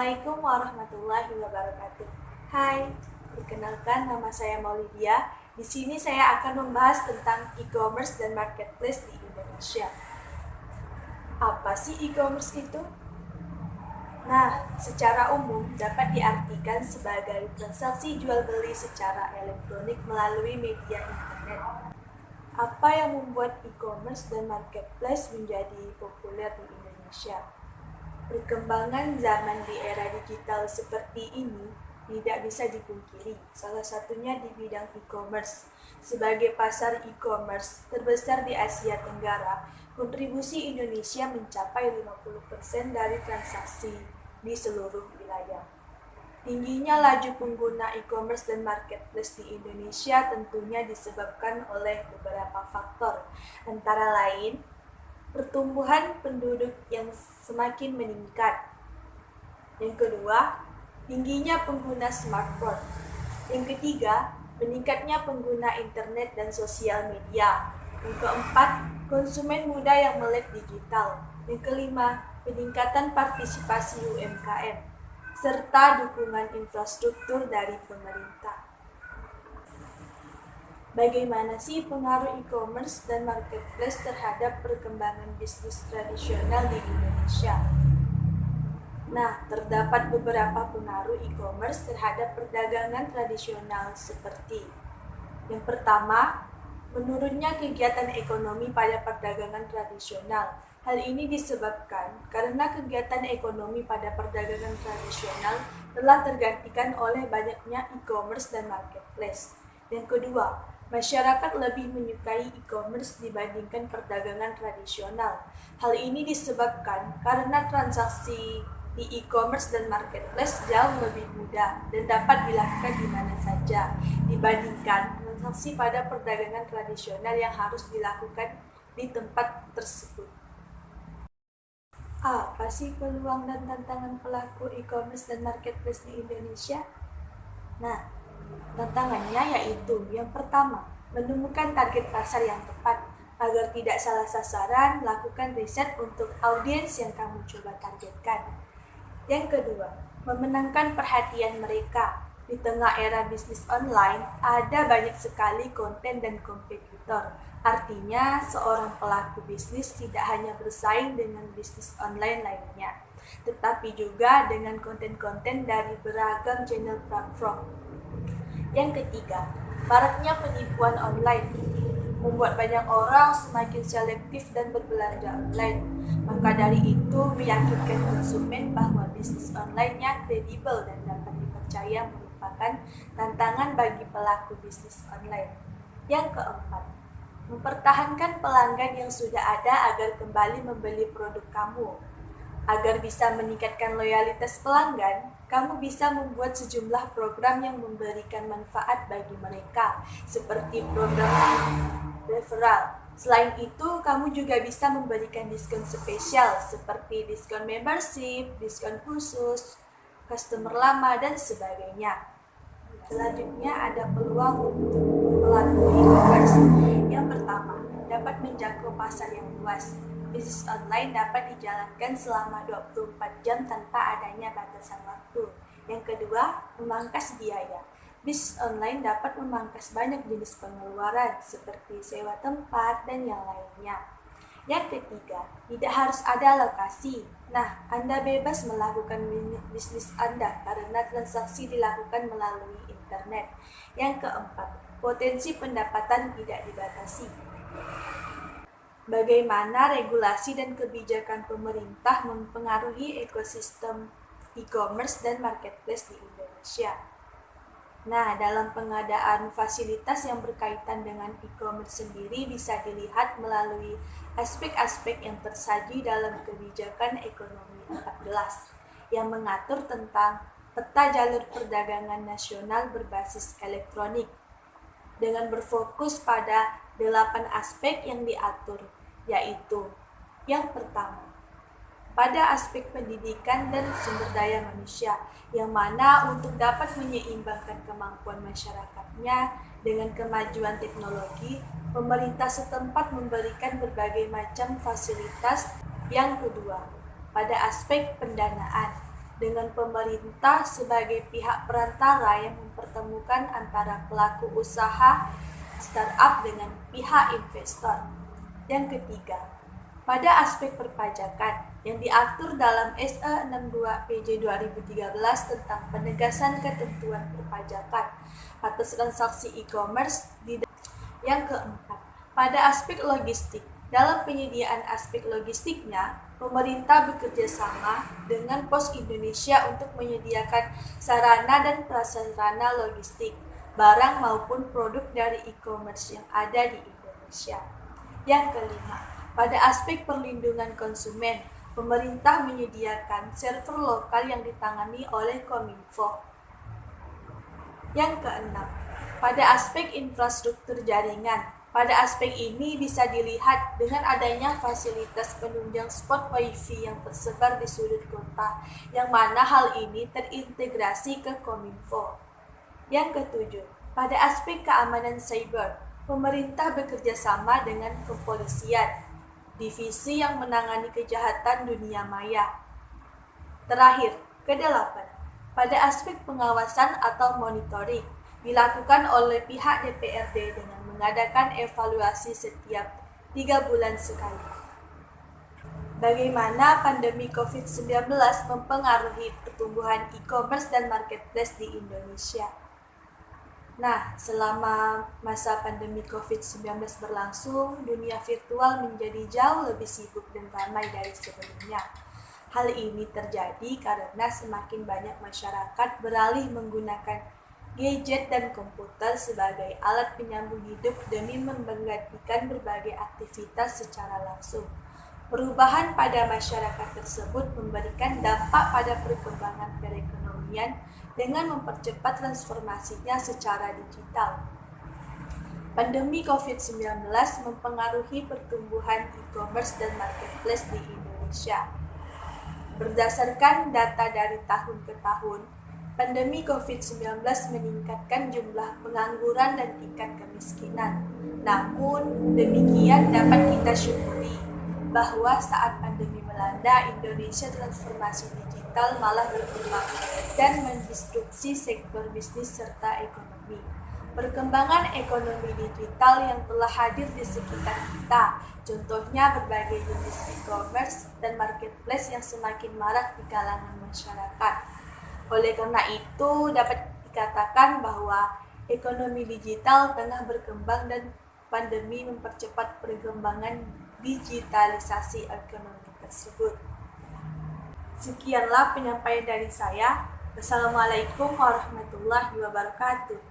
Assalamualaikum warahmatullahi wabarakatuh. Hai, perkenalkan nama saya Maulidia. Di sini saya akan membahas tentang e-commerce dan marketplace di Indonesia. Apa sih e-commerce itu? Nah, secara umum dapat diartikan sebagai transaksi jual beli secara elektronik melalui media internet. Apa yang membuat e-commerce dan marketplace menjadi populer di Indonesia? Perkembangan zaman di era digital seperti ini tidak bisa dipungkiri, salah satunya di bidang e-commerce. Sebagai pasar e-commerce terbesar di Asia Tenggara, kontribusi Indonesia mencapai 50% dari transaksi di seluruh wilayah. Tingginya laju pengguna e-commerce dan marketplace di Indonesia tentunya disebabkan oleh beberapa faktor, antara lain pertumbuhan penduduk yang semakin meningkat. Yang kedua, tingginya pengguna smartphone. Yang ketiga, meningkatnya pengguna internet dan sosial media. Yang keempat, konsumen muda yang melek digital. Yang kelima, peningkatan partisipasi UMKM, serta dukungan infrastruktur dari pemerintah. Bagaimana sih pengaruh e-commerce dan marketplace terhadap perkembangan bisnis tradisional di Indonesia? Nah, terdapat beberapa pengaruh e-commerce terhadap perdagangan tradisional seperti yang pertama, menurunnya kegiatan ekonomi pada perdagangan tradisional. Hal ini disebabkan karena kegiatan ekonomi pada perdagangan tradisional telah tergantikan oleh banyaknya e-commerce dan marketplace. Yang kedua, masyarakat lebih menyukai e-commerce dibandingkan perdagangan tradisional. Hal ini disebabkan karena transaksi di e-commerce dan marketplace jauh lebih mudah dan dapat dilakukan di mana saja dibandingkan transaksi pada perdagangan tradisional yang harus dilakukan di tempat tersebut. Apa sih peluang dan tantangan pelaku e-commerce dan marketplace di Indonesia? Nah, tantangannya yaitu yang pertama, menemukan target pasar yang tepat. Agar tidak salah sasaran, lakukan riset untuk audiens yang kamu coba targetkan. Yang kedua, memenangkan perhatian mereka. Di tengah era bisnis online, ada banyak sekali konten dan kompetitor. Artinya, seorang pelaku bisnis tidak hanya bersaing dengan bisnis online lainnya, tetapi juga dengan konten-konten dari beragam channel platform. Yang ketiga, maraknya penipuan online membuat banyak orang semakin selektif dan berbelanja online. Maka dari itu, meyakinkan konsumen bahwa bisnis online-nya kredibel dan dapat dipercaya merupakan tantangan bagi pelaku bisnis online. Yang keempat, mempertahankan pelanggan yang sudah ada agar kembali membeli produk kamu. Agar bisa meningkatkan loyalitas pelanggan, kamu bisa membuat sejumlah program yang memberikan manfaat bagi mereka, seperti program referral. Selain itu, kamu juga bisa memberikan diskon spesial, seperti diskon membership, diskon khusus, customer lama, dan sebagainya. Selanjutnya ada peluang untuk pelaku e-commerce. Yang pertama, dapat menjangkau pasar yang luas. Bisnis online dapat dijalankan selama 24 jam tanpa adanya batasan waktu. Yang kedua, memangkas biaya. Bisnis online dapat memangkas banyak jenis pengeluaran seperti sewa tempat dan yang lainnya. Yang ketiga, tidak harus ada lokasi. Nah, Anda bebas melakukan bisnis Anda karena transaksi dilakukan melalui internet. Yang keempat, potensi pendapatan tidak dibatasi. Bagaimana regulasi dan kebijakan pemerintah mempengaruhi ekosistem e-commerce dan marketplace di Indonesia? Nah, dalam pengadaan fasilitas yang berkaitan dengan e-commerce sendiri bisa dilihat melalui aspek-aspek yang tersaji dalam kebijakan ekonomi 14 yang mengatur tentang peta jalur perdagangan nasional berbasis elektronik dengan berfokus pada 8 aspek yang diatur, yaitu yang pertama, pada aspek pendidikan dan sumber daya manusia, yang mana untuk dapat menyeimbangkan kemampuan masyarakatnya dengan kemajuan teknologi, pemerintah setempat memberikan berbagai macam fasilitas. Yang kedua, pada aspek pendanaan, dengan pemerintah sebagai pihak perantara yang mempertemukan antara pelaku usaha startup dengan pihak investor. Yang ketiga, pada aspek perpajakan yang diatur dalam SE 62 PJ 2013 tentang penegasan ketentuan perpajakan atas transaksi e-commerce. Yang keempat, pada aspek logistik, dalam penyediaan aspek logistiknya, pemerintah bekerja sama dengan Pos Indonesia untuk menyediakan sarana dan prasarana logistik, barang maupun produk dari e-commerce yang ada di Indonesia. Yang kelima, pada aspek perlindungan konsumen, pemerintah menyediakan server lokal yang ditangani oleh Kominfo. Yang keenam, pada aspek infrastruktur jaringan, pada aspek ini bisa dilihat dengan adanya fasilitas penunjang spot Wi-Fi yang tersebar di sudut kota, yang mana hal ini terintegrasi ke Kominfo. Yang ketujuh, pada aspek keamanan cyber, pemerintah bekerja sama dengan kepolisian, divisi yang menangani kejahatan dunia maya. Terakhir, kedelapan, pada aspek pengawasan atau monitoring, dilakukan oleh pihak DPRD dengan mengadakan evaluasi setiap 3 bulan sekali. Bagaimana pandemi COVID-19 mempengaruhi pertumbuhan e-commerce dan marketplace di Indonesia? Nah, selama masa pandemi COVID-19 berlangsung, dunia virtual menjadi jauh lebih sibuk dan ramai dari sebelumnya. Hal ini terjadi karena semakin banyak masyarakat beralih menggunakan gadget dan komputer sebagai alat penyambung hidup demi menggantikan berbagai aktivitas secara langsung. Perubahan pada masyarakat tersebut memberikan dampak pada perkembangan perekonomian dengan mempercepat transformasinya secara digital. Pandemi COVID-19 mempengaruhi pertumbuhan e-commerce dan marketplace di Indonesia. Berdasarkan data dari tahun ke tahun, pandemi COVID-19 meningkatkan jumlah pengangguran dan tingkat kemiskinan. Namun, demikian dapat kita syukuri bahwa saat pandemi melanda, Indonesia transformasi digital malah berkembang dan mendistruksi sektor bisnis serta ekonomi. Perkembangan ekonomi digital yang telah hadir di sekitar kita, contohnya berbagai jenis e-commerce dan marketplace yang semakin marak di kalangan masyarakat. Oleh karena itu, dapat dikatakan bahwa ekonomi digital tengah berkembang dan pandemi mempercepat perkembangan digitalisasi ekonomi tersebut. Sekianlah penyampaian dari saya. Wassalamualaikum warahmatullahi wabarakatuh.